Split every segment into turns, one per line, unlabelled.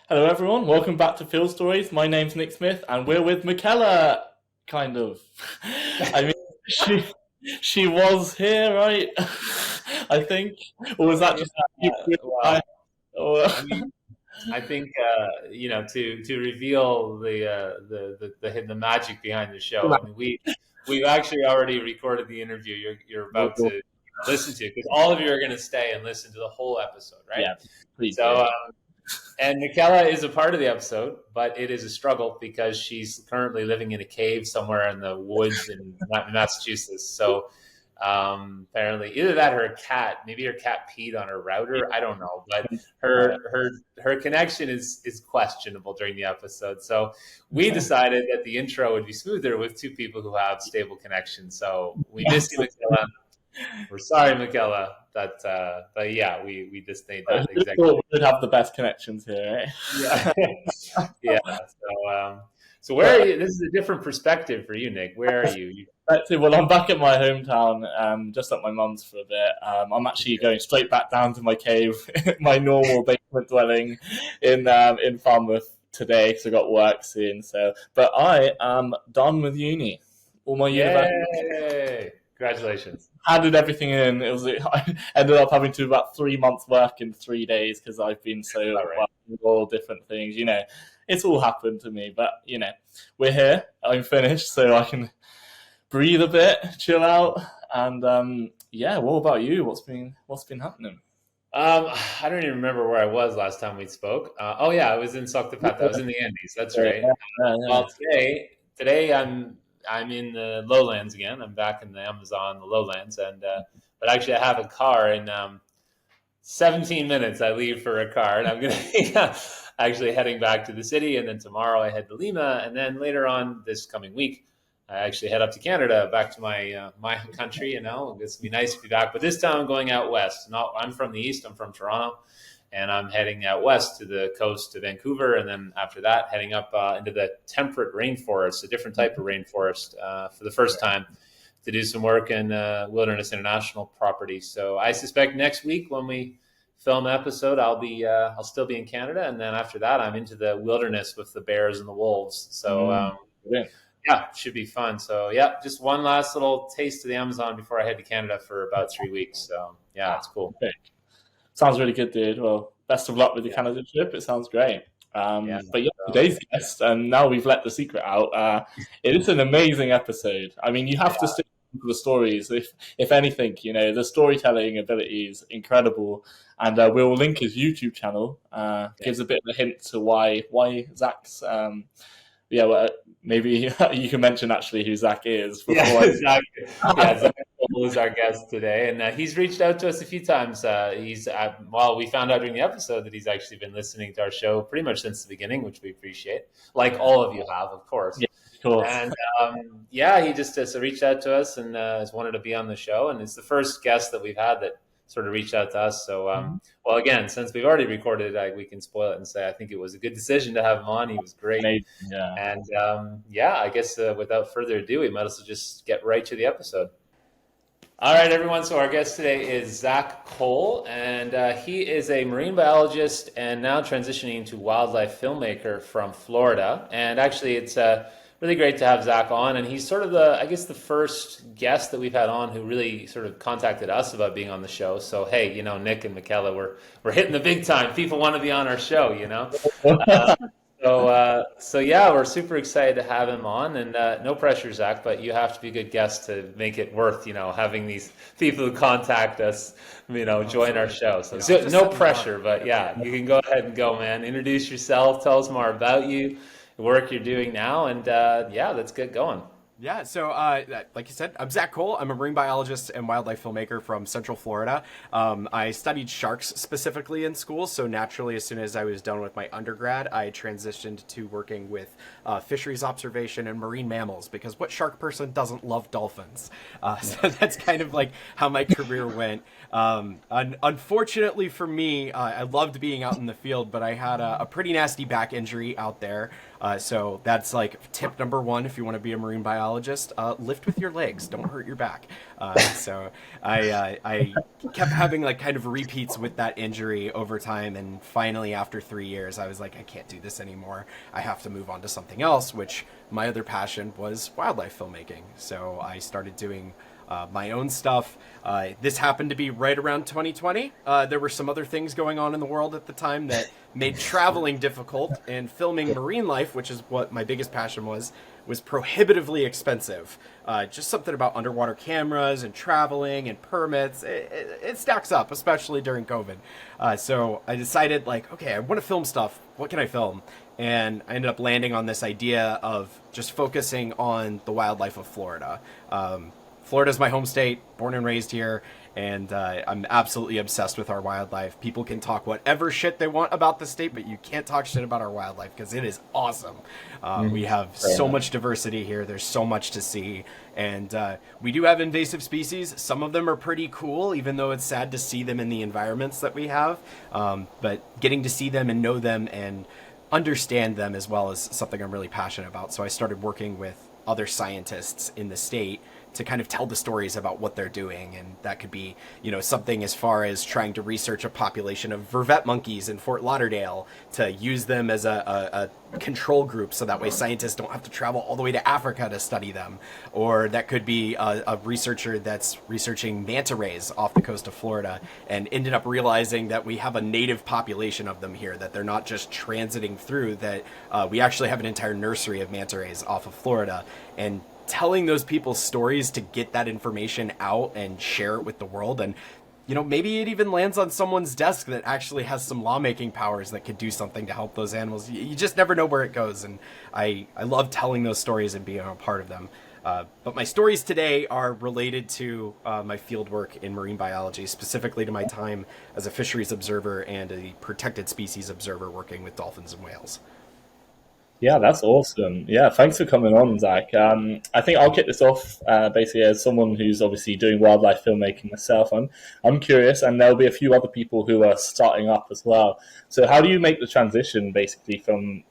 Hello, everyone. Welcome back to Field Stories. My name's Nick Smith, and we're with Michela. Kind of. I mean, she she was here, right? I think, or was that
Yeah,
just you?
well,
Or...
I mean, I think to reveal the magic behind the show. I mean, we've actually already recorded the interview you're about to listen to, because all of you are going to stay and listen to the whole episode, right?
Yeah, please
So,
do.
and Michela is a part of the episode, but it is a struggle because she's currently living in a cave somewhere in the woods in Massachusetts. So apparently, either that or her cat, maybe her cat peed on her router. I don't know, but her connection is questionable during the episode. So we decided that the intro would be smoother with two people who have stable connections. So we missed you, Michela. We're sorry, Michela. But yeah, we just made that
I
exactly.
thought we'd have the best connections here,
Yeah, yeah. So where are
right?
you? This is a different perspective for you, Nick. Where are you?
Well, I'm back at my hometown, just at my mum's for a bit. I'm actually going straight back down to my cave, my normal basement dwelling in Falmouth today because I got work soon. So, but I am done with uni. All my university
Yay! Congratulations.
handed everything in. I ended up having to do about 3 months work in 3 days because I've been so
All right.
well with all different things. It's all happened to me, but we're here. I'm finished, so I can breathe a bit, chill out, and yeah. What about you? What's been happening?
I don't even remember where I was last time we spoke. Oh yeah, I was in Soctapata. I was in the Andes. That's right.
Yeah.
Well, today I'm in the lowlands again. I'm back in the Amazon, the lowlands, and but actually I have a car in 17 minutes. I leave for a car, and I'm gonna be actually heading back to the city, and then tomorrow I head to Lima, and then later on this coming week I actually head up to Canada, back to my country. It's gonna be nice to be back, but this time I'm going out west. Not I'm from the east. I'm from Toronto, and I'm heading out west to the coast to Vancouver, and then after that, heading up into the temperate rainforest, a different type of rainforest, for the first time, to do some work in Wilderness International property. So I suspect next week when we film an episode, I'll still be in Canada, and then after that, I'm into the wilderness with the bears and the wolves. So.
Brilliant.
Yeah, should be fun. So yeah, just one last little taste of the Amazon before I head to Canada for about 3 weeks. So yeah, it's cool.
Okay. Sounds really good, dude. Well, best of luck with the Canada trip. It sounds great.
Yeah.
But yeah, today's guest, and now we've let the secret out. It is an amazing episode. I mean, you have to stick to the stories. If anything, the storytelling ability is incredible, and we'll link his YouTube channel. Gives a bit of a hint to why Zach's. Well, maybe you can mention actually who Zach is.
Yeah, exactly. Yeah, Zak Cole is our guest today, and he's reached out to us a few times. We found out during the episode that he's actually been listening to our show pretty much since the beginning, which we appreciate, like all of you have, of course.
Yeah, of course.
And he just reached out to us and has wanted to be on the show, and it's the first guest that we've had that sort of reached out to us. So, well, again, since we've already recorded it, we can spoil it and say I think it was a good decision to have him on. He was great.
Amazing, yeah.
And I guess without further ado, we might as well just get right to the episode. All right, everyone. So our guest today is Zak Cole, and he is a marine biologist and now transitioning to wildlife filmmaker from Florida. And actually, it's really great to have Zak on, and he's sort of the first guest that we've had on who really sort of contacted us about being on the show. So hey, Nick and Michela, we're hitting the big time. People want to be on our show, So yeah, we're super excited to have him on, and no pressure, Zak, but you have to be a good guest to make it worth, having these people who contact us, join our show. So no pressure, but yeah, you can go ahead and go, man. Introduce yourself, tell us more about you, the work you're doing now, and let's get going.
Yeah, so like you said, I'm Zak Cole. I'm a marine biologist and wildlife filmmaker from Central Florida. I studied sharks specifically in school, so naturally, as soon as I was done with my undergrad, I transitioned to working with fisheries observation and marine mammals, because what shark person doesn't love dolphins? So that's kind of like how my career went. Unfortunately for me, I loved being out in the field, but I had a pretty nasty back injury out there. So that's like tip number one if you want to be a marine biologist. biologist, lift with your legs, don't hurt your back. So I kept having like kind of repeats with that injury over time, and finally after 3 years I was like, I can't do this anymore. I have to move on to something else, which my other passion was wildlife filmmaking. So I started doing my own stuff. This happened to be right around 2020. There were some other things going on in the world at the time that made traveling difficult, and filming marine life, which is what my biggest passion was prohibitively expensive. Just something about underwater cameras and traveling and permits. It stacks up, especially during COVID. So I decided, like, okay, I want to film stuff. What can I film? And I ended up landing on this idea of just focusing on the wildlife of Florida. Florida's my home state, born and raised here, and I'm absolutely obsessed with our wildlife. People can talk whatever shit they want about the state, but you can't talk shit about our wildlife because it is awesome. We have so much diversity here. There's so much to see, and we do have invasive species. Some of them are pretty cool, even though it's sad to see them in the environments that we have. But getting to see them and know them and understand them as well is something I'm really passionate about. So I started working with other scientists in the state to kind of tell the stories about what they're doing. And that could be, you know, something as far as trying to research a population of vervet monkeys in Fort Lauderdale to use them as a control group, so that way scientists don't have to travel all the way to Africa to study them. Or that could be a researcher that's researching manta rays off the coast of Florida and ended up realizing that we have a native population of them here, that they're not just transiting through, that we actually have an entire nursery of manta rays off of Florida. And telling those people's stories to get that information out and share it with the world. And, you know, maybe it even lands on someone's desk that actually has some lawmaking powers that could do something to help those animals. You just never know where it goes. And I love telling those stories and being a part of them. But my stories today are related to my field work in marine biology, specifically to my time as a fisheries observer and a protected species observer working with dolphins and whales.
Yeah, that's awesome. Yeah, thanks for coming on, Zach. I think I'll kick this off. Basically, as someone who's obviously doing wildlife filmmaking myself, I'm curious, and there'll be a few other people who are starting up as well. So, how do you make the transition, basically, from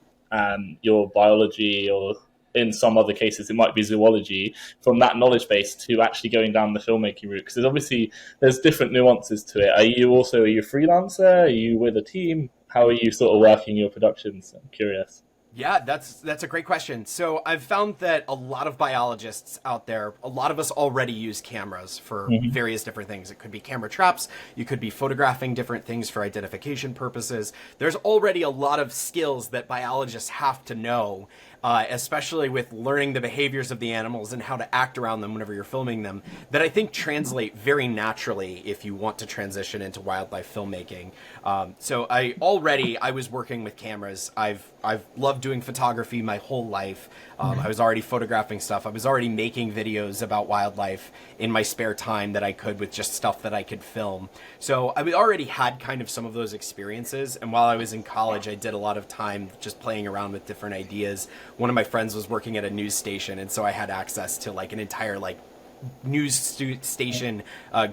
your biology, or in some other cases it might be zoology, from that knowledge base to actually going down the filmmaking route? Because there's different nuances to it. Are you a freelancer? Are you with a team? How are you sort of working your productions? I'm curious.
Yeah, that's a great question. So I've found that a lot of biologists out there, a lot of us already use cameras for various different things. It could be camera traps. You could be photographing different things for identification purposes. There's already a lot of skills that biologists have to know, especially with learning the behaviors of the animals and how to act around them whenever you're filming them, that I think translate very naturally if you want to transition into wildlife filmmaking. So I was working with cameras. I've loved doing photography my whole life. I was already photographing stuff. I was already making videos about wildlife in my spare time that I could with just stuff that I could film. So I already had kind of some of those experiences. And while I was in college, I did a lot of time just playing around with different ideas. One of my friends was working at a news station, and so I had access to like an entire news station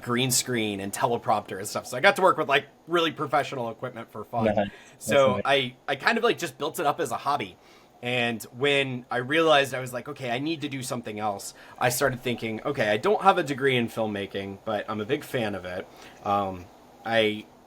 green screen and teleprompter and stuff. So I got to work with like really professional equipment for fun. Yeah, so I kind of just built it up as a hobby. And when I realized, I was like, okay, I need to do something else, I started thinking, okay, I don't have a degree in filmmaking, but I'm a big fan of it.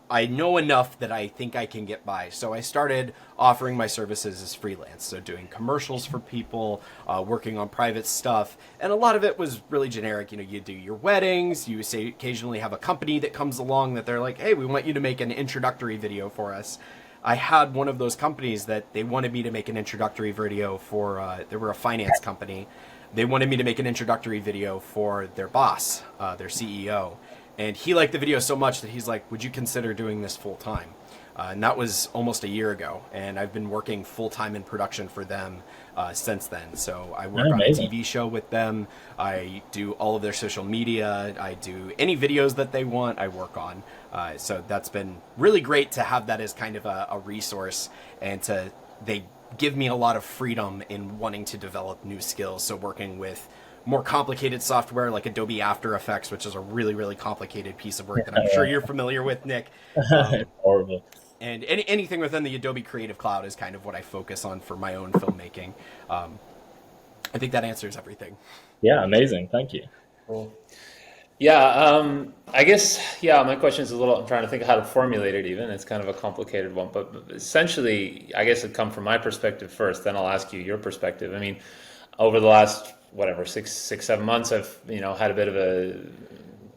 I know enough that I think I can get by. So I started offering my services as freelance. So doing commercials for people, working on private stuff. And a lot of it was really generic. You know, you do your weddings, you say occasionally have a company that comes along that they're like, hey, we want you to make an introductory video for us. I had one of those companies that they wanted me to make an introductory video for, they were a finance company. They wanted me to make an introductory video for their boss, their CEO. And he liked the video so much that he's like, would you consider doing this full time? And that was almost a year ago. And I've been working full time in production for them since then. So I work on a TV show with them. I do all of their social media. I do any videos that they want, I work on. So that's been really great to have that as kind of a resource, and they give me a lot of freedom in wanting to develop new skills. So working with more complicated software like Adobe After Effects, which is a really, really complicated piece of work that I'm sure you're familiar with, Nick.
Horrible.
And anything within the Adobe Creative Cloud is kind of what I focus on for my own filmmaking. I think that answers everything.
Yeah, amazing. Thank you.
Cool. Yeah, I guess, yeah, my question is a little, I'm trying to think of how to formulate it even. It's kind of a complicated one, but essentially, I guess it'd come from my perspective first, then I'll ask you your perspective. I mean, over the last, whatever, 7 months, I've, had a bit of a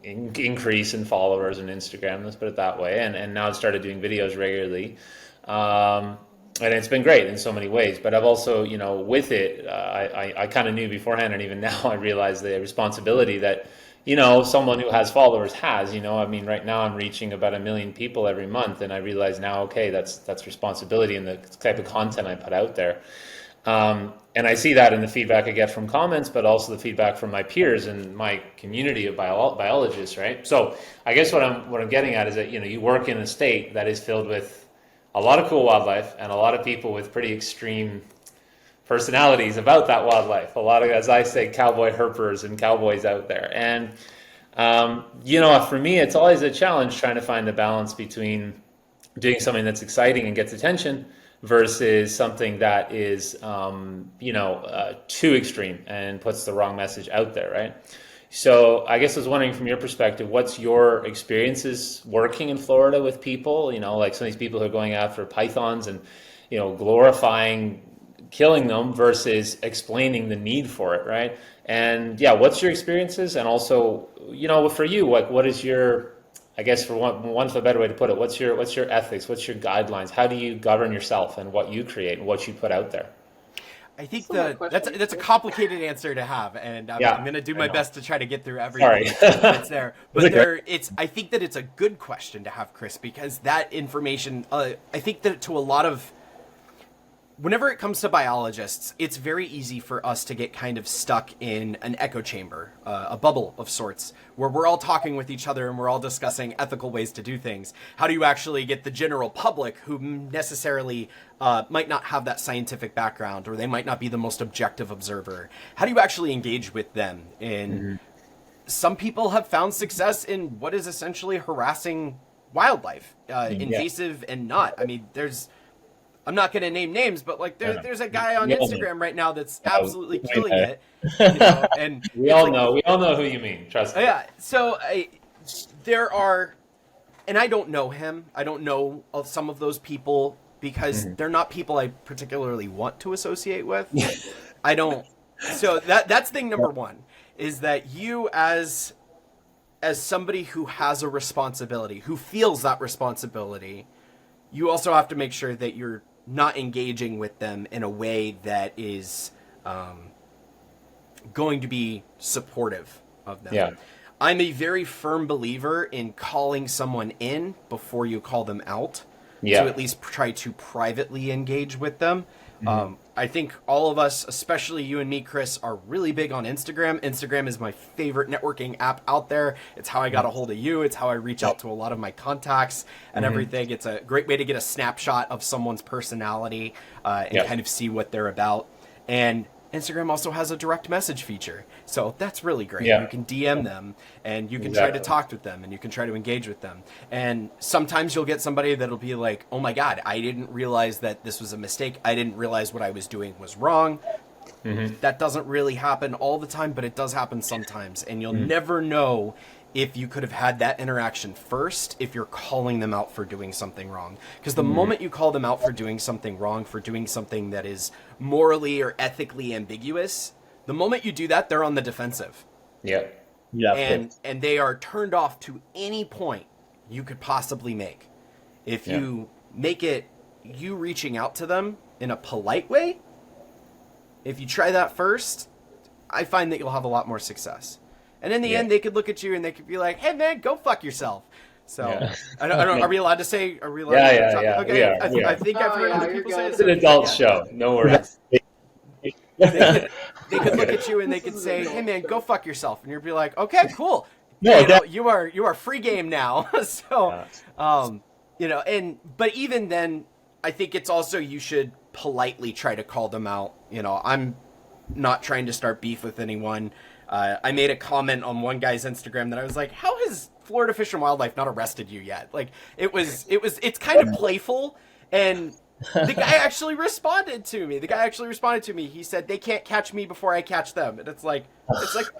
increase in followers on Instagram, let's put it that way, and now I've started doing videos regularly. And it's been great in so many ways, but I've also, with it, I kind of knew beforehand, and even now I realize the responsibility that, someone who has followers has. I mean, right now I'm reaching about 1 million people every month, and I realize now, okay, that's responsibility in the type of content I put out there. And I see that in the feedback I get from comments, but also the feedback from my peers and my community of biologists, right? So I guess what I'm getting at is that, you work in a state that is filled with a lot of cool wildlife and a lot of people with pretty extreme personalities about that wildlife. A lot of, as I say, cowboy herpers and cowboys out there. And, for me, it's always a challenge trying to find the balance between doing something that's exciting and gets attention versus something that is, too extreme and puts the wrong message out there, right? So I guess I was wondering from your perspective, what's your experiences working in Florida with people, like some of these people who are going after pythons and, glorifying killing them versus explaining the need for it, right? And yeah, what's your experiences? And also, for you, what is your, I guess for one of a better way to put it, what's your ethics? What's your guidelines? How do you govern yourself and what you create and what you put out there?
I think that's a complicated answer to have, and I'm going to do my best to try to get through everything that's there. But I think that it's a good question to have, Chris, because that information, I think that to a lot of, whenever it comes to biologists, it's very easy for us to get kind of stuck in an echo chamber, a bubble of sorts, where we're all talking with each other and we're all discussing ethical ways to do things. How do you actually get the general public, who necessarily might not have that scientific background, or they might not be the most objective observer? How do you actually engage with them? And some people have found success in what is essentially harassing wildlife, invasive and not. I mean, I'm not going to name names, but there's a guy on Instagram right now that's absolutely killing it. And
we all know who you mean. Trust me.
Yeah. So there are, and I don't know him. I don't know of some of those people because they're not people I particularly want to associate with. I don't. So that's thing number one, is that you as somebody who has a responsibility, who feels that responsibility, you also have to make sure that you're not engaging with them in a way that is going to be supportive of them. Yeah. I'm a very firm believer in calling someone in before you call them out, to at least try to privately engage with them. I think all of us, especially you and me, Chris, are really big on Instagram. Instagram is my favorite networking app out there. It's how I got a hold of you. It's how I reach out to a lot of my contacts and everything. It's a great way to get a snapshot of someone's personality and kind of see what they're about. And Instagram also has a direct message feature. So that's really great. You can DM them and you can try to talk with them and you can try to engage with them. And sometimes you'll get somebody that'll be like, oh my God, I didn't realize that this was a mistake. I didn't realize what I was doing was wrong. That doesn't really happen all the time, but it does happen sometimes. And you'll never know if you could have had that interaction first if you're calling them out for doing something wrong. Because the moment you call them out for doing something wrong, for doing something that is morally or ethically ambiguous, the moment you do that, they're on the defensive. And they are turned off to any point you could possibly make. If you make it you reaching out to them in a polite way, if you try that first, I find that you'll have a lot more success. And in the end, they could look at you and they could be like, "Hey, man, go fuck yourself." So, I don't. Are we allowed to say? Are we allowed? Okay. I think I've heard other people say
it's an adult show. No worries.
They could look at you and they could say, "Hey, man, go fuck yourself," and you'd be like, "Okay, cool. You are free game now." So, but even then, I think it's also you should politely try to call them out. I'm not trying to start beef with anyone. I made a comment on one guy's Instagram that I was like, how has Florida Fish and Wildlife not arrested you yet? Like, it's kind of playful, and The guy actually responded to me. He said, "They can't catch me before I catch them." And it's like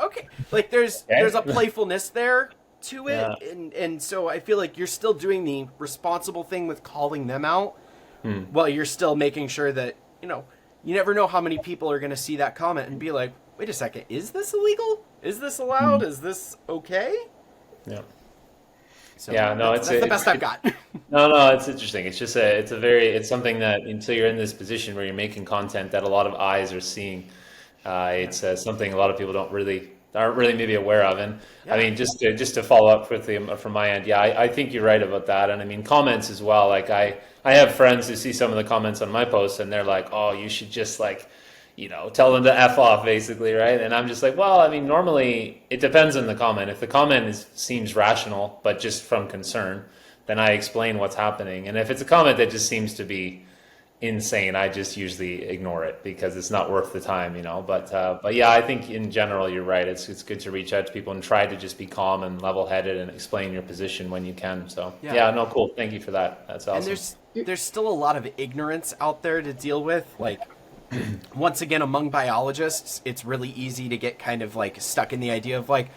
okay, like there's a playfulness there to it, and so I feel like you're still doing the responsible thing with calling them out, while you're still making sure that you never know how many people are going to see that comment and be like, "Wait a second, is this illegal? Is this allowed? Is this okay?"
Yeah.
So
that's
the best I've got.
No, it's interesting. It's just it's something that until you're in this position where you're making content that a lot of eyes are seeing, it's something a lot of people aren't really maybe aware of. And I mean, just to follow up quickly from my end, I think you're right about that. And I mean, comments as well. Like I have friends who see some of the comments on my posts and they're like, "Oh, you should just tell them to F off," basically, right? And I'm just like, well, I mean, normally it depends on the comment. If the comment seems rational, but just from concern, then I explain what's happening. And if it's a comment that just seems to be insane, I just usually ignore it because it's not worth the time, But yeah, I think in general, you're right. It's good to reach out to people and try to just be calm and level-headed and explain your position when you can. So no, cool. Thank you for that. That's awesome.
And there's still a lot of ignorance out there to deal with, like. Once again, among biologists, it's really easy to get kind of like stuck in the idea of like,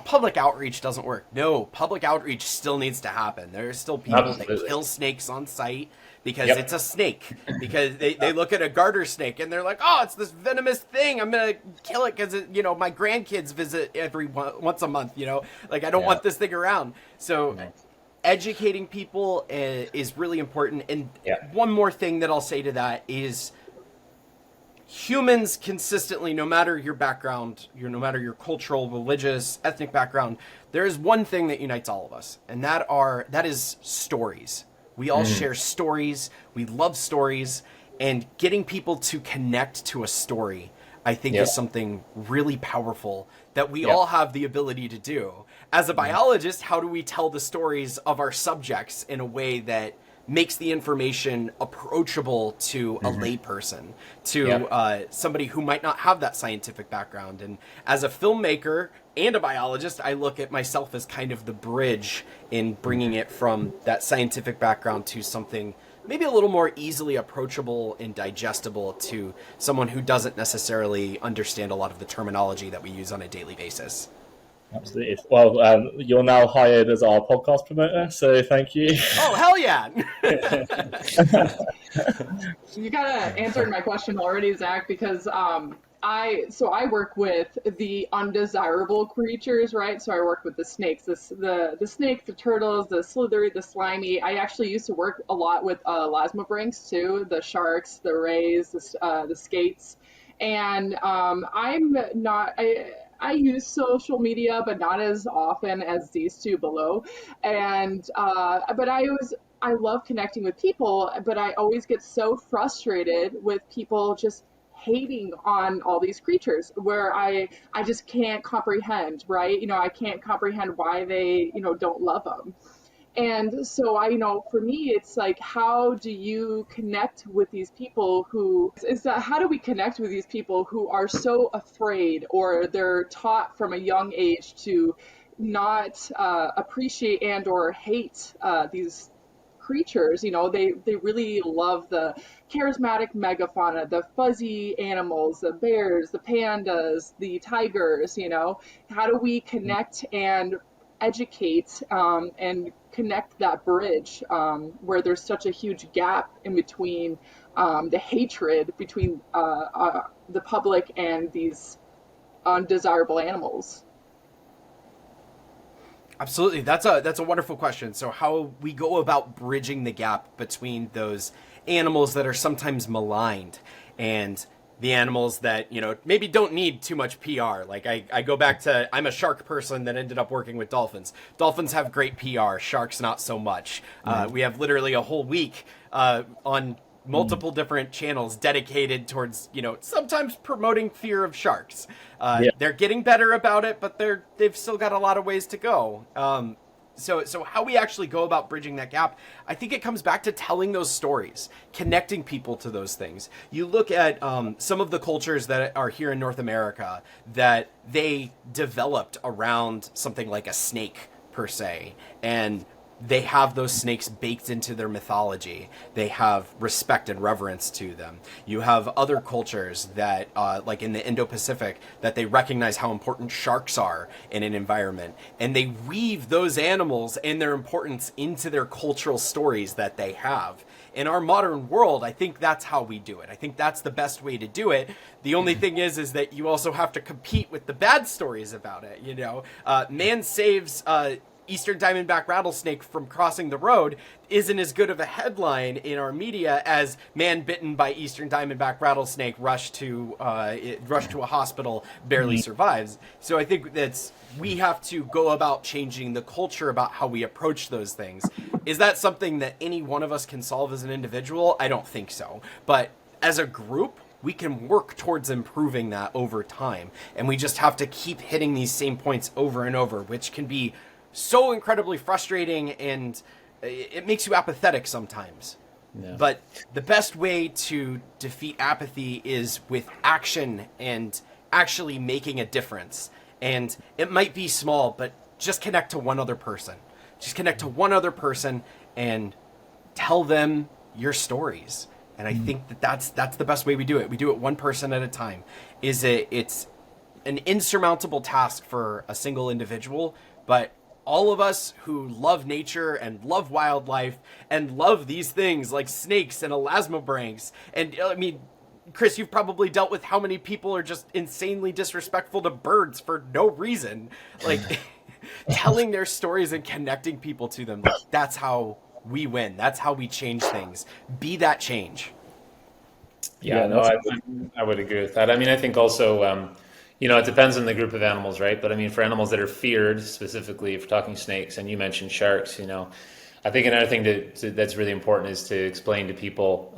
public outreach doesn't work. No, public outreach still needs to happen. There are still people that kill snakes on site because it's a snake. Because they look at a garter snake and they're like, "Oh, it's this venomous thing. I'm going to kill it because, my grandkids visit once a month, Like, I don't want this thing around." So educating people is really important. And one more thing that I'll say to that is, humans consistently, no matter your background, no matter your cultural, religious, ethnic background, there is one thing that unites all of us, and that is stories. We all share stories. We love stories, and getting people to connect to a story, I think, is something really powerful that we all have the ability to do. As a biologist, how do we tell the stories of our subjects in a way that makes the information approachable to a layperson, to somebody who might not have that scientific background? And as a filmmaker and a biologist, I look at myself as kind of the bridge in bringing it from that scientific background to something maybe a little more easily approachable and digestible to someone who doesn't necessarily understand a lot of the terminology that we use on a daily basis.
Absolutely. Well, you're now hired as our podcast promoter, so thank you.
Oh, hell yeah!
You kind of answered my question already, Zach, because I work with the undesirable creatures, right? So I work with the snakes, the snakes, the turtles, the slithery, the slimy. I actually used to work a lot with elasmobranchs too, the sharks, the rays, the skates, and I use social media, but not as often as these two below. And but I love connecting with people, but I always get so frustrated with people just hating on all these creatures where I just can't comprehend, right? I can't comprehend why they, don't love them. And so for me, it's like, how do you connect with these people how do we connect with these people who are so afraid, or they're taught from a young age to not appreciate and or hate these creatures? They really love the charismatic megafauna, the fuzzy animals, the bears, the pandas, the tigers. How do we connect and educate and connect that bridge where there's such a huge gap in between the hatred between the public and these undesirable animals?
Absolutely. That's a wonderful question. So how we go about bridging the gap between those animals that are sometimes maligned and the animals that, maybe don't need too much PR. Like I go back to, I'm a shark person that ended up working with dolphins. Dolphins have great PR, sharks not so much. We have literally a whole week on multiple different channels dedicated towards, sometimes promoting fear of sharks. They're getting better about it, but they've still got a lot of ways to go. So how we actually go about bridging that gap, I think it comes back to telling those stories, connecting people to those things. You look at some of the cultures that are here in North America that they developed around something like a snake per se, and they have those snakes baked into their mythology. They have respect and reverence to them. You have other cultures that, like in the Indo-Pacific, that they recognize how important sharks are in an environment, and they weave those animals and their importance into their cultural stories that they have. In our modern world, I think that's how we do it. I think that's the best way to do it. The only thing is that you also have to compete with the bad stories about it. You know, man saves Eastern diamondback rattlesnake from crossing the road isn't as good of a headline in our media as man bitten by Eastern diamondback rattlesnake rushed to a hospital, barely survives. So I think we have to go about changing the culture about how we approach those things. Is that something that any one of us can solve as an individual? I don't think so. But as a group, we can work towards improving that over time. And we just have to keep hitting these same points over and over, which can be so incredibly frustrating, and it makes you apathetic sometimes. Yeah. But the best way to defeat apathy is with action and actually making a difference. And it might be small, but just connect to one other person. Just connect to one other person and tell them your stories. And I think that's the best way we do it. We do it one person at a time. It's an insurmountable task for a single individual, but all of us who love nature and love wildlife and love these things like snakes and elasmobranchs, and I mean, Chris, you've probably dealt with how many people are just insanely disrespectful to birds for no reason. Like, telling their stories and connecting people to them, that's how we win. That's how we change things. Be that change.
Yeah, no, I would agree with that. I mean, I think also, it depends on the group of animals, right? But I mean, for animals that are feared, specifically, if we're talking snakes, and you mentioned sharks, I think another thing that's really important is to explain to people,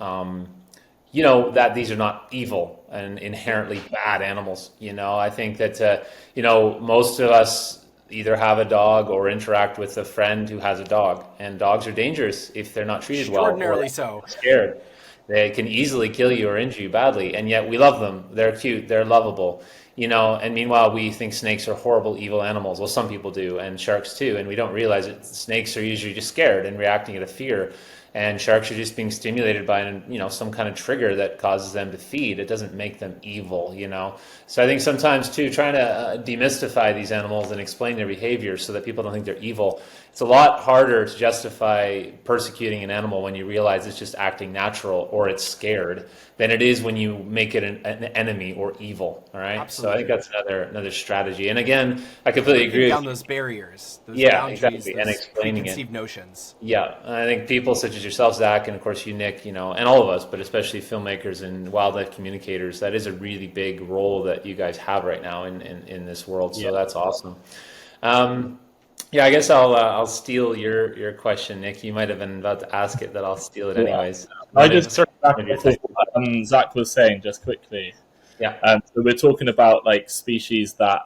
that these are not evil and inherently bad animals. I think that, most of us either have a dog or interact with a friend who has a dog, and dogs are dangerous if they're not treated well.
Extraordinarily so.
Scared. They can easily kill you or injure you badly, and yet we love them. They're cute. They're lovable. And meanwhile, we think snakes are horrible, evil animals. Well, some people do, and sharks too, and we don't realize that snakes are usually just scared and reacting out of fear, and sharks are just being stimulated by, some kind of trigger that causes them to feed. It doesn't make them evil, So I think sometimes too, trying to demystify these animals and explain their behavior so that people don't think they're evil. It's a lot harder to justify persecuting an animal when you realize it's just acting natural or it's scared than it is when you make it an enemy or evil. All right.
Absolutely.
So I think that's another strategy. And again, I completely agree.
Down those barriers, those boundaries,
exactly, and explaining
preconceived notions.
Yeah, I think people such as yourself, Zach, and of course you, Nick, and all of us, but especially filmmakers and wildlife communicators, that is a really big role that you guys have right now in this world. So that's awesome. I guess I'll steal your question, Nick. You might have been about to ask it, but I'll steal it anyways.
I just Zach was saying just quickly.
Yeah.
So we're talking about like species that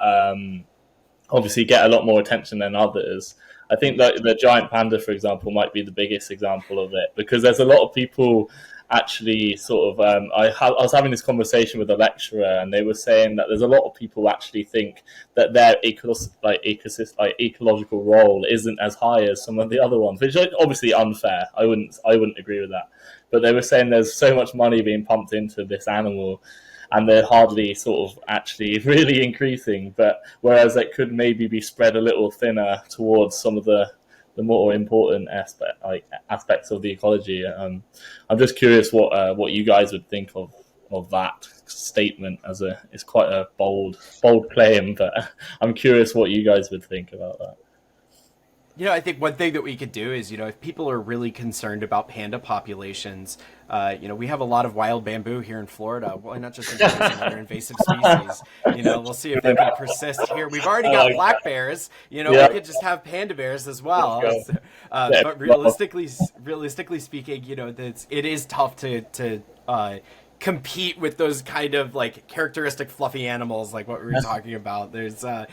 obviously get a lot more attention than others. I think that the giant panda, for example, might be the biggest example of it, because there's a lot of people actually sort of I was having this conversation with a lecturer, and they were saying that there's a lot of people actually think that their ecological role isn't as high as some of the other ones, which is obviously unfair. I wouldn't agree with that, but they were saying there's so much money being pumped into this animal, and they're hardly sort of actually really increasing, but whereas it could maybe be spread a little thinner towards some of the more important aspects of the ecology. I'm just curious what you guys would think of that statement. It's quite a bold claim, but I'm curious what you guys would think about that.
I think one thing that we could do is, if people are really concerned about panda populations, we have a lot of wild bamboo here in Florida. Why not just introduce another invasive species? We'll see if they can persist here. We've already got black bears. We could just have panda bears as well. But realistically speaking, it is tough to compete with those kind of like characteristic fluffy animals like what we were talking about. There's a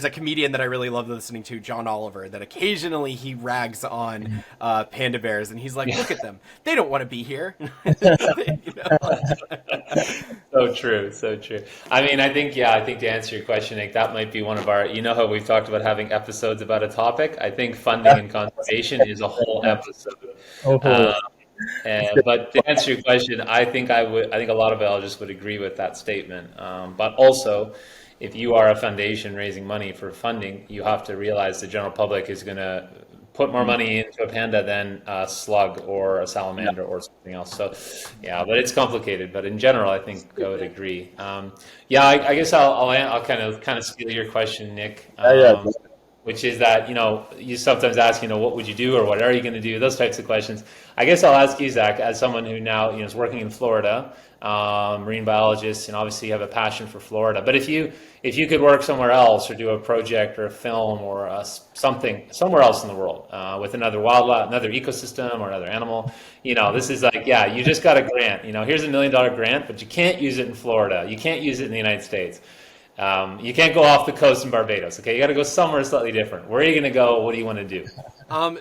comedian that I really love listening to, John Oliver, that occasionally he rags on panda bears, and he's like, look at them, they don't want to be here.
So So true, so true. I mean, I think to answer your question, Nick, that might be one of our, you know how we've talked about having episodes about a topic? I think funding and conservation is a whole episode.
Oh,
But to answer your question, I think a lot of biologists would agree with that statement. But also, if you are a foundation raising money for funding, you have to realize the general public is going to put more money into a panda than a slug or a salamander or something else. So, yeah, but it's complicated. But in general, I think I would agree. I guess I'll kind of steal your question, Nick. Which is that, you sometimes ask, what would you do or what are you going to do? Those types of questions. I guess I'll ask you, Zach, as someone who now is working in Florida, marine biologist, and obviously you have a passion for Florida. But if you could work somewhere else or do a project or a film or something somewhere else in the world with another wildlife, another ecosystem or another animal, this is like, you just got a grant. Here's $1 million grant, but you can't use it in Florida. You can't use it in the United States. You can't go off the coast in Barbados. Okay, you got to go somewhere slightly different. Where are you going to go? What do you want to do?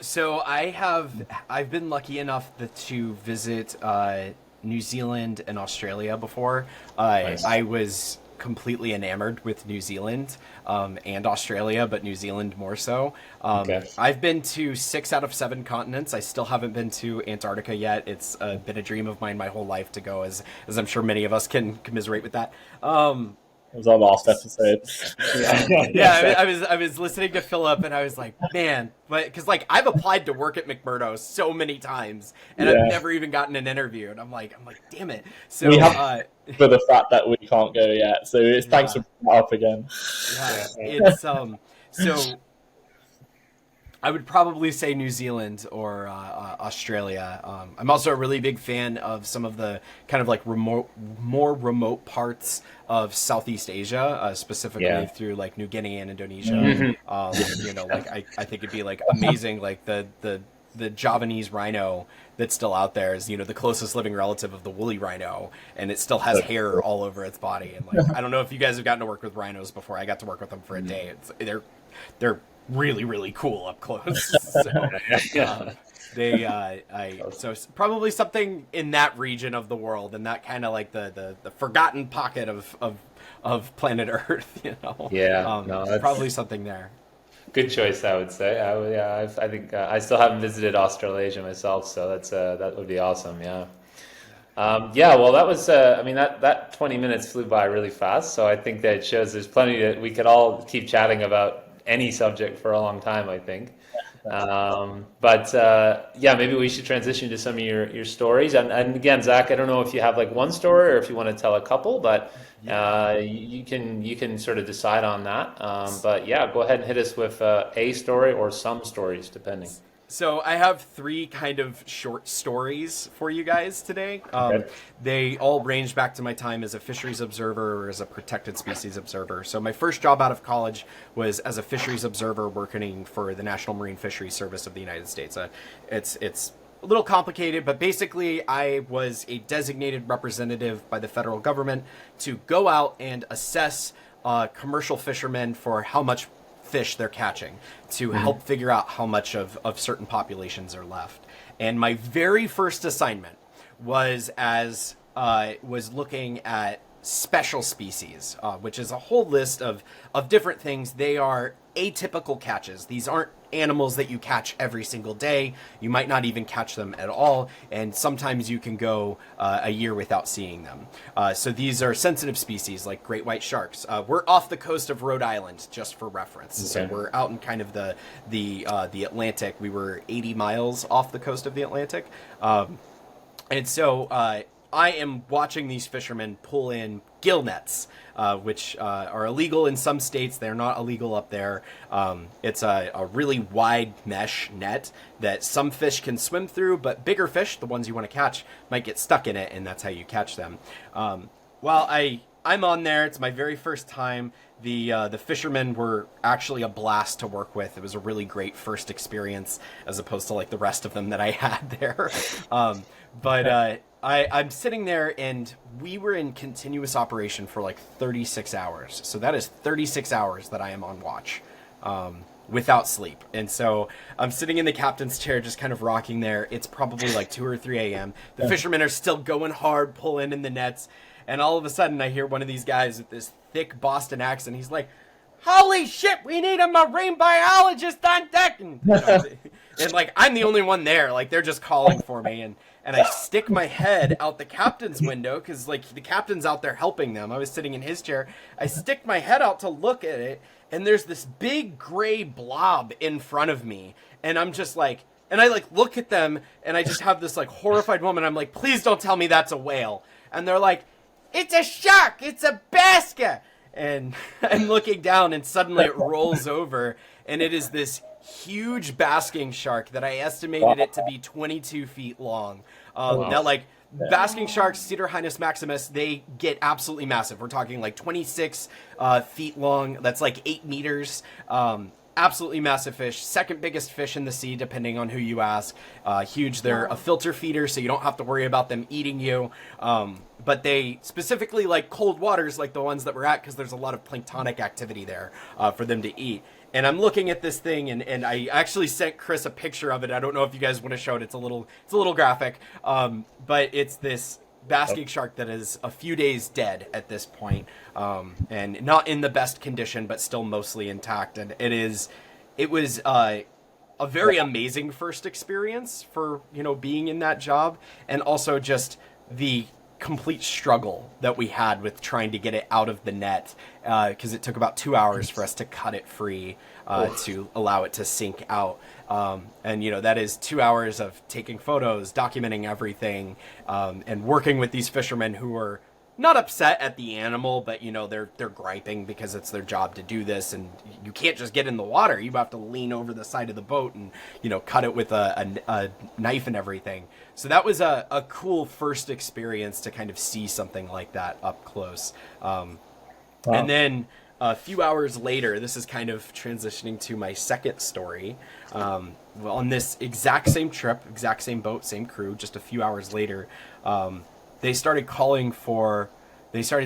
So I've been lucky enough to visit New Zealand and Australia before.
Nice.
I was completely enamored with New Zealand and Australia, but New Zealand more so.
Okay.
I've been to 6 out of 7 continents. I still haven't been to Antarctica yet. It's been a dream of mine my whole life to go, as I'm sure many of us can commiserate with that.
it was our last episode.
I was listening to Philip and I was like, man, because I've applied to work at McMurdo so many times and I've never even gotten an interview, and I'm like, damn it. So
we have for the fact that we can't go yet. So it's thanks for bringing it up again.
It's so. I would probably say New Zealand or Australia. I'm also a really big fan of some of the kind of more remote parts of Southeast Asia, specifically through New Guinea and Indonesia.
Mm-hmm.
I think it'd be amazing, the Javanese rhino that's still out there is, the closest living relative of the woolly rhino, and it still has hair all over its body. And I don't know if you guys have gotten to work with rhinos before. I got to work with them for a day. They're really, really cool up close. So probably something in that region of the world, and that kind of the forgotten pocket of planet Earth, probably something there.
Good choice, I would say. I think I still haven't visited Australasia myself, so that would be awesome. Yeah. Well, that was. That 20 minutes flew by really fast. So I think that shows there's plenty that we could all keep chatting about any subject for a long time, I think. Maybe we should transition to some of your stories. And again, Zach, I don't know if you have one story or if you want to tell a couple, but you can sort of decide on that. Go ahead and hit us with a story or some stories, depending.
So I have 3 kind of short stories for you guys today.
Okay.
They all range back to my time as a fisheries observer or as a protected species observer. So my first job out of college was as a fisheries observer working for the National Marine Fisheries Service of the United States. It's a little complicated, but basically I was a designated representative by the federal government to go out and assess commercial fishermen for how much fish they're catching to help figure out how much of certain populations are left. And my very first assignment was looking at special species, which is a whole list of different things. They are atypical catches. These aren't animals that you catch every single day. You might not even catch them at all, and sometimes you can go a year without seeing them. So these are sensitive species like great white sharks. We're off the coast of Rhode Island, just for reference.
Okay.
So we're out in kind of the Atlantic. We were 80 miles off the coast of the Atlantic, and so I am watching these fishermen pull in gill nets, which are illegal in some states. They're not illegal up there. It's a really wide mesh net that some fish can swim through, but bigger fish, the ones you want to catch, might get stuck in it, and that's how you catch them. While I'm on there, it's my very first time. The fishermen were actually a blast to work with. It was a really great first experience as opposed to the rest of them that I had there. I'm sitting there, and we were in continuous operation for 36 hours. So that is 36 hours that I am on watch without sleep. And so I'm sitting in the captain's chair just kind of rocking there. It's probably 2 or 3 a.m. The fishermen are still going hard, pulling in the nets. And all of a sudden I hear one of these guys with this thick Boston accent. He's like, "Holy shit, we need a marine biologist on deck." And, and like, I'm the only one there. Like, they're just calling for me. And I stick my head out the captain's window because, like, the captain's out there helping them. I was sitting in his chair. I stick my head out to look at it, and there's this big gray blob in front of me. And I'm just like, and I, like, look at them, and I just have this, like, horrified moment. I'm like, "Please don't tell me that's a whale." And they're like, "It's a shark! It's a basket!" And I'm looking down, and suddenly it rolls over, and it is this huge basking shark that I estimated it to be 22 feet long. Now, like, basking sharks, Cedorhinus maximus, they get absolutely massive. We're talking like 26 feet long. That's like 8 meters. Absolutely massive fish. Second biggest fish in the sea, depending on who you ask. Huge. They're a filter feeder, so you don't have to worry about them eating you. But they specifically like cold waters like the ones that we're at because there's a lot of planktonic activity there for them to eat. And I'm looking at this thing, and I actually sent Chris a picture of it. I don't know if you guys want to show it. It's a little graphic, but it's this basking shark that is a few days dead at this point, and not in the best condition, but still mostly intact. And it was a very amazing first experience for, you know, being in that job, and also just the complete struggle that we had with trying to get it out of the net, because it took about 2 hours for us to cut it free to allow it to sink out. And, you know, that is 2 hours of taking photos, documenting everything, and working with these fishermen who are not upset at the animal, but, you know, they're griping because it's their job to do this, and you can't just get in the water. You have to lean over the side of the boat and, you know, cut it with a knife and everything. So that was a cool first experience to kind of see something like that up close. Wow. And then a few hours later, this is kind of transitioning to my second story. On this exact same trip, exact same boat, same crew, just a few hours later, they started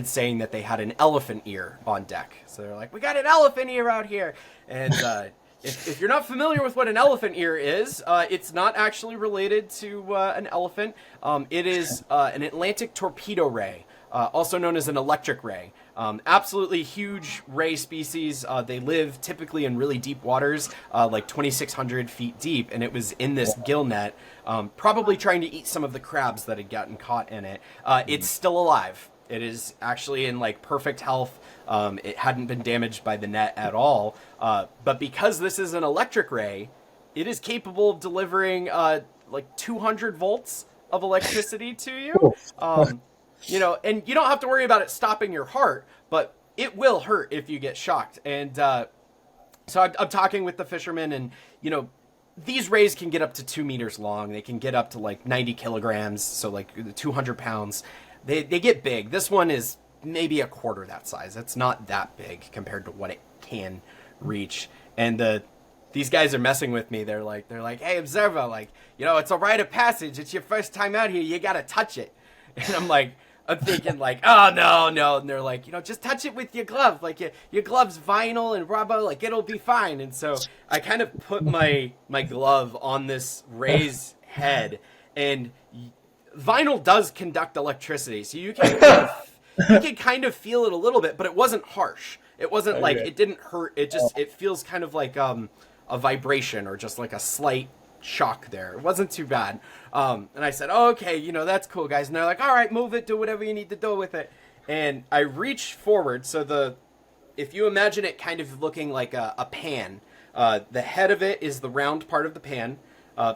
saying that they had an elephant ear on deck. So they're like, "We got an elephant ear out here." And if you're not familiar with what an elephant ear is, it's not actually related to an elephant. It is an Atlantic torpedo ray, also known as an electric ray. Absolutely huge ray species. They live typically in really deep waters, like 2,600 feet deep, and it was in this gill net, probably trying to eat some of the crabs that had gotten caught in it. It's still alive. It is actually in like perfect health. It hadn't been damaged by the net at all. But because this is an electric ray, it is capable of delivering like 200 volts of electricity to you. You know, and you don't have to worry about it stopping your heart, but it will hurt if you get shocked. And so I'm talking with the fishermen, and, you know, these rays can get up to 2 meters long. They can get up to like 90 kilograms, so like 200 pounds. They get big. This one is maybe a quarter that size. It's not that big compared to what it can reach. And these guys are messing with me. They're like, "Hey, observer, like, you know, it's a rite of passage. It's your first time out here. You gotta touch it." And I'm thinking like, "Oh, no." And they're like, "You know, just touch it with your glove. Like your glove's vinyl and rubber, like it'll be fine." And so I kind of put my glove on this ray's head, and vinyl does conduct electricity. So you can kind of feel it a little bit, but it wasn't harsh. It wasn't like, it didn't hurt. It feels kind of like a vibration or just like a slight shock there. It wasn't too bad. And I said, "Oh, okay, you know, that's cool, guys." And they're like, "All right, move it, do whatever you need to do with it." And I reach forward. So if you imagine it kind of looking like a pan, the head of it is the round part of the pan,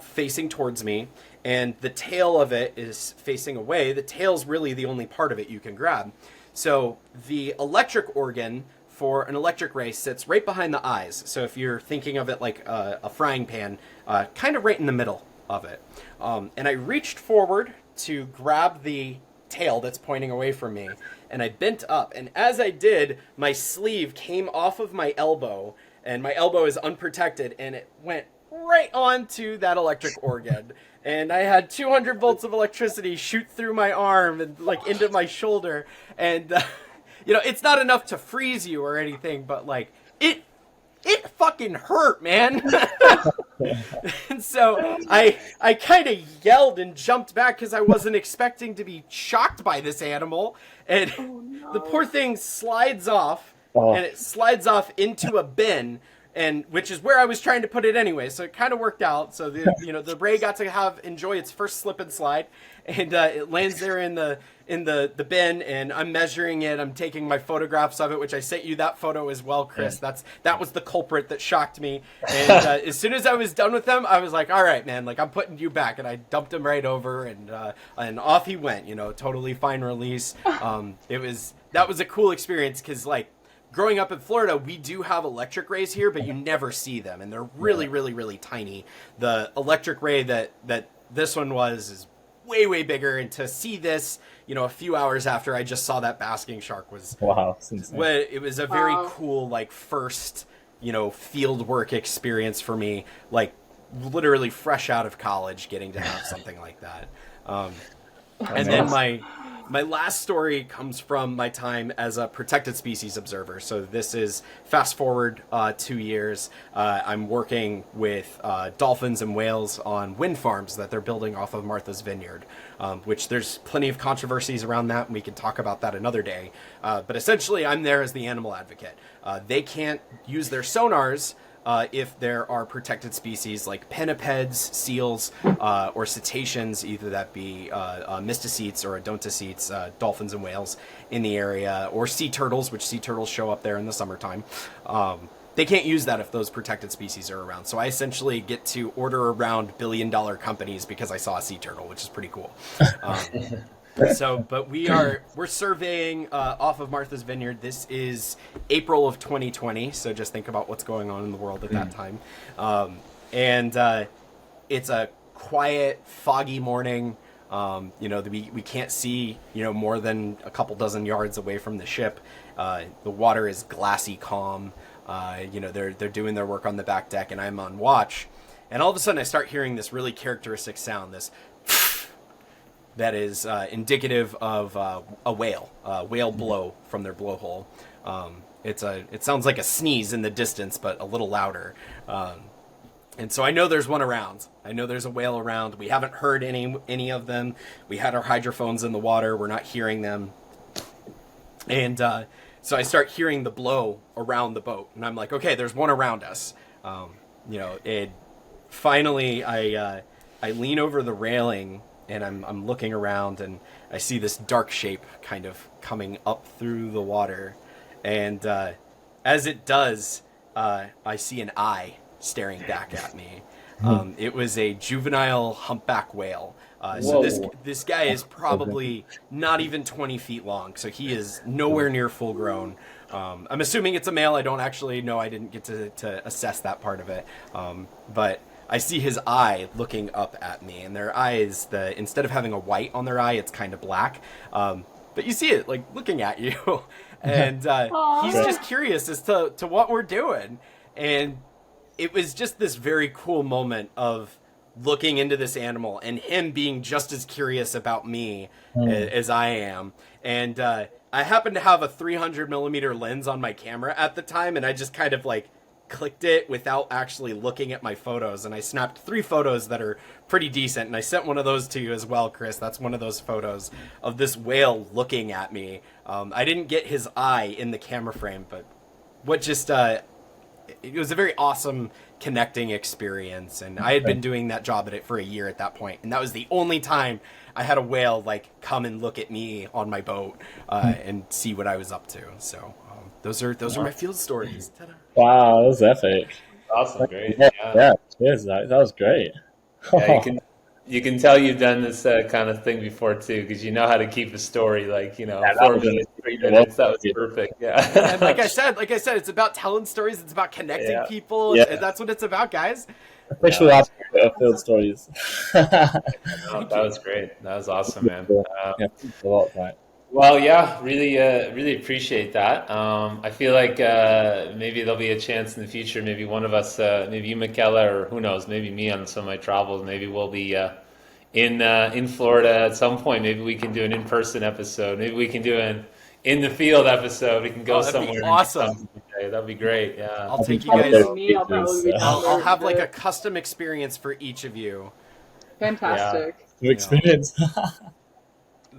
facing towards me, and the tail of it is facing away. The tail's really the only part of it you can grab. So the electric organ for an electric ray sits right behind the eyes. So if you're thinking of it like a frying pan, kind of right in the middle of it. And I reached forward to grab the tail that's pointing away from me, and I bent up. And as I did, my sleeve came off of my elbow, and my elbow is unprotected, and it went right onto that electric organ. And I had 200 volts of electricity shoot through my arm and like into my shoulder. And, you know, it's not enough to freeze you or anything, but like it it fucking hurt, man. And so I kind of yelled and jumped back because I wasn't expecting to be shocked by this animal. And the poor thing slides off, and it slides off into a bin, and which is where I was trying to put it anyway. So it kind of worked out. So the ray got to enjoy its first slip and slide, and it lands there in the bin, and I'm measuring it. I'm taking my photographs of it, which I sent you that photo as well, Chris. That was the culprit that shocked me. And as soon as I was done with them, I was like, all right, man, like I'm putting you back, and I dumped him right over, and off he went. Totally fine release. That was a cool experience because like, growing up in Florida, we do have electric rays here, but you never see them, and they're really, really, really tiny. The electric ray that this one is way, way bigger, and to see this, a few hours after I just saw that basking shark was
wow.
It was a very cool, like, first, field work experience for me, like literally fresh out of college, getting to have something like that. And then my last story comes from my time as a protected species observer. So this is fast forward 2 years. I'm working with dolphins and whales on wind farms that they're building off of Martha's Vineyard, which there's plenty of controversies around that, and we can talk about that another day. But essentially, I'm there as the animal advocate. They can't use their sonars if there are protected species like pinnipeds, seals, or cetaceans, either that be mysticetes or odontocetes, dolphins and whales in the area, or sea turtles, which sea turtles show up there in the summertime. They can't use that if those protected species are around. So I essentially get to order around billion-dollar companies because I saw a sea turtle, which is pretty cool. But we're surveying off of Martha's Vineyard. This is April of 2020, so just think about what's going on in the world at that time. It's a quiet, foggy morning. We can't see, more than a couple dozen yards away from the ship. The water is glassy calm. They're doing their work on the back deck, and I'm on watch. And all of a sudden I start hearing this really characteristic sound, this that is indicative of a whale blow from their blowhole. It sounds like a sneeze in the distance, but a little louder. And so I know there's one around. I know there's a whale around. We haven't heard any of them. We had our hydrophones in the water. We're not hearing them. And so I start hearing the blow around the boat, and I'm like, okay, there's one around us. Finally, I lean over the railing, and I'm looking around, and I see this dark shape kind of coming up through the water. And as it does, I see an eye staring back at me. It was a juvenile humpback whale. So this guy is probably not even 20 feet long, so he is nowhere near full grown. I'm assuming it's a male. I don't actually know. I didn't get to assess that part of it. But I see his eye looking up at me, and their eyes, instead of having a white on their eye, it's kind of black. But you see it like looking at you, and he's just curious as to what we're doing. And it was just this very cool moment of looking into this animal and him being just as curious about me as I am. And I happened to have a 300 millimeter lens on my camera at the time, and I just kind of like clicked it without actually looking at my photos, and I snapped 3 photos that are pretty decent, and I sent one of those to you as well, Chris. That's one of those photos of this whale looking at me. I didn't get his eye in the camera frame, but it was a very awesome connecting experience, and I had been doing that job at it for a year at that point, and that was the only time I had a whale like come and look at me on my boat and see what I was up to. So those are my field stories. Ta-da.
Wow, that was epic.
Awesome, great.
Yeah, cheers, that was great.
Yeah, you can tell you've done this kind of thing before too, because you know how to keep a story 4 minutes, 3 minutes. That was perfect. Yeah.
And like I said, it's about telling stories. It's about connecting people.
Yeah.
And that's what it's about, guys.
Official aspect of field stories.
That was great. That was awesome, man.
Thanks a lot, right?
Well, yeah, really appreciate that. I feel like maybe there'll be a chance in the future. Maybe one of us, maybe you, Michela, or who knows, maybe me on some of my travels. Maybe we'll be in Florida at some point. Maybe we can do an in-person episode. Maybe we can do an in the field episode. We can go
that'd
somewhere.
be awesome.
Definitely. That'd be great. Yeah.
I'll take you
I'll
guys.
go.
Me, I'll probably be down
I'll
there
have
with
like a
it.
custom experience for each of you.
Fantastic.
New experience.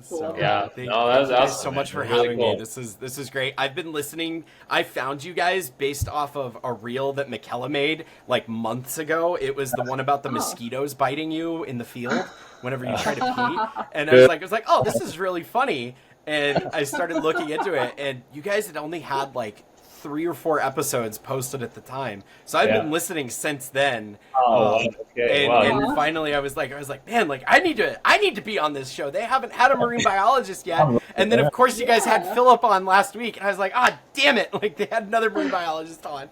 So,
Yeah.
thank,
No, that
thank
was
you guys
awesome,
so
man.
much
It
for
was really
having
cool.
me. This is great. I've been listening. I found you guys based off of a reel that Michela made like months ago. It was the one about the mosquitoes biting you in the field whenever you try to pee. And I was like, oh, this is really funny. And I started looking into it, and you guys had only had like 3 or 4 episodes posted at the time. So I've been listening since then.
Okay.
And finally I was like, man, like I need to be on this show. They haven't had a marine biologist yet. And then of course you guys had Philip on last week, and I was like, damn it, like they had another marine biologist on.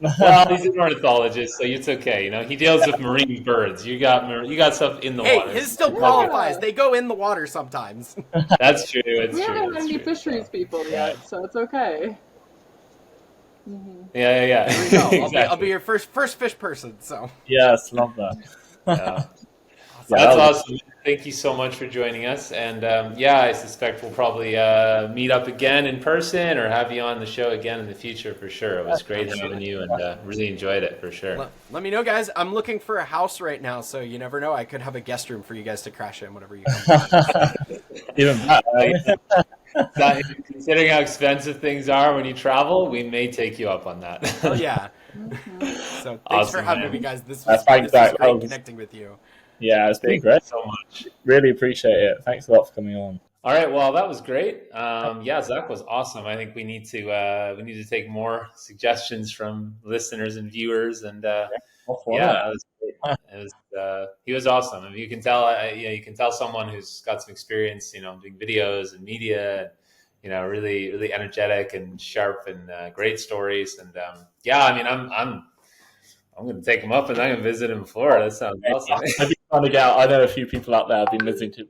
Well, he's an ornithologist, so it's okay. You know, he deals with marine birds. You got stuff in the water.
Hey, his still qualifies. They go in the water sometimes.
That's true. It's
We
true.
haven't had
It's
any
true.
fisheries people yet, so it's okay.
Yeah.
There we go.
Exactly.
I'll be your first fish person. So
Yes, love that.
Yeah.
Yeah,
That's
that was-
awesome. Thank you so much for joining us. And I suspect we'll probably meet up again in person or have you on the show again in the future for sure. It was great having you, and really enjoyed it for sure.
let me know, guys. I'm looking for a house right now, so you never know. I could have a guest room for you guys to crash in whenever you come.
Even better.
Considering how expensive things are when you travel, we may take you up on that.
Oh yeah. So thanks for
Awesome,
having
man.
me, guys. This was
Thanks,
great
Zach. That was-
connecting with you.
Yeah, it's been
Thank
great.
you so much.
Really appreciate it. Thanks a lot for coming on.
All right, well, that was great. Zach was awesome. I think we need to take more suggestions from listeners and viewers, and it was great. He was awesome. I mean, you can tell someone who's got some experience, doing videos and media. Really, really energetic and sharp and great stories. And I'm going to take him up and I'm going to visit him in Florida. That sounds awesome.
I've been trying to get out. I know a few people out there have been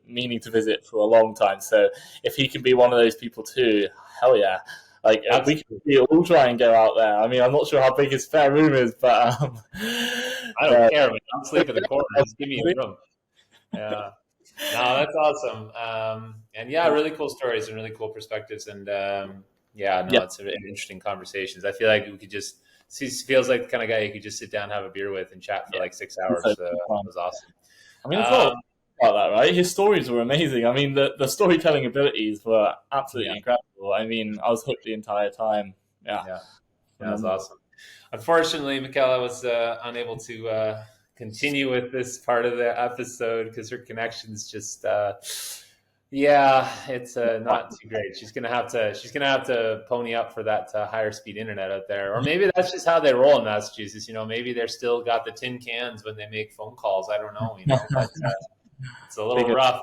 meaning to visit for a long time. So if he can be one of those people too, hell yeah. Like we'll try and go out there. I mean, I'm not sure how big his spare room is, but
I don't care. Man. I'll sleep in the corner. Just give me a room. Yeah. No, that's awesome. Really cool stories and really cool perspectives. And it's interesting conversations. I feel like we could just. He feels like the kind of guy you could just sit down, have a beer with, and chat for like 6 hours. So it was awesome.
I mean, it's all about that, right? His stories were amazing. I mean, the storytelling abilities were absolutely incredible. I mean, I was hooked the entire time. Yeah,
that was awesome. Unfortunately, Michela was unable to continue with this part of the episode because her connection's just. It's not too great. She's gonna have to pony up for that higher speed internet out there, or maybe that's just how they roll in Massachusetts. Maybe they're still got the tin cans when they make phone calls. I don't know. But, it's a little rough.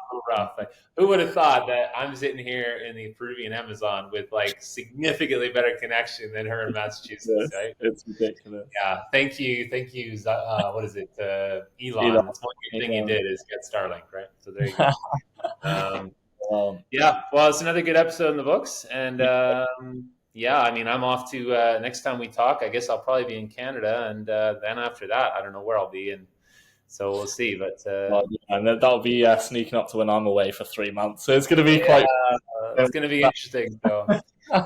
Like, who would have thought that I'm sitting here in the Peruvian Amazon with like significantly better connection than her in Massachusetts? Right?
It's ridiculous.
Yeah. Thank you. What is it? Elon. That's one good thing he did is get Starlink, right? So there you go. Well, it's another good episode in the books, and I'm off to next time we talk. I guess I'll probably be in Canada, and then after that, I don't know where I'll be, and so we'll see. But
and that'll be sneaking up to when I'm away for 3 months, so it's going to be quite.
It's going to be interesting. So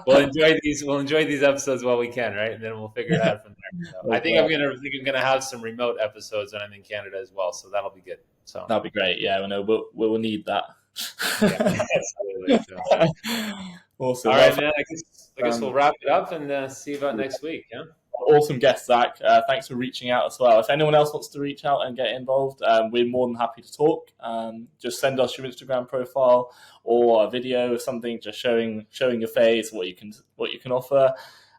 we'll enjoy these episodes while we can, right? And then we'll figure it out from there. So I think I'm gonna have some remote episodes when I'm in Canada as well, so that'll be good. So
that'll be great. Yeah, we'll need that.
Absolutely.
Awesome.
All right, man. I guess we'll wrap it up and see you about next week. Yeah.
Awesome guest, Zach. Thanks for reaching out as well. If anyone else wants to reach out and get involved, we're more than happy to talk. Just send us your Instagram profile or a video or something, just showing your face, what you can offer,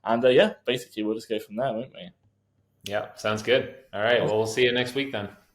and basically we'll just go from there, won't we?
Yeah, sounds good. All right. Well, we'll see you next week then.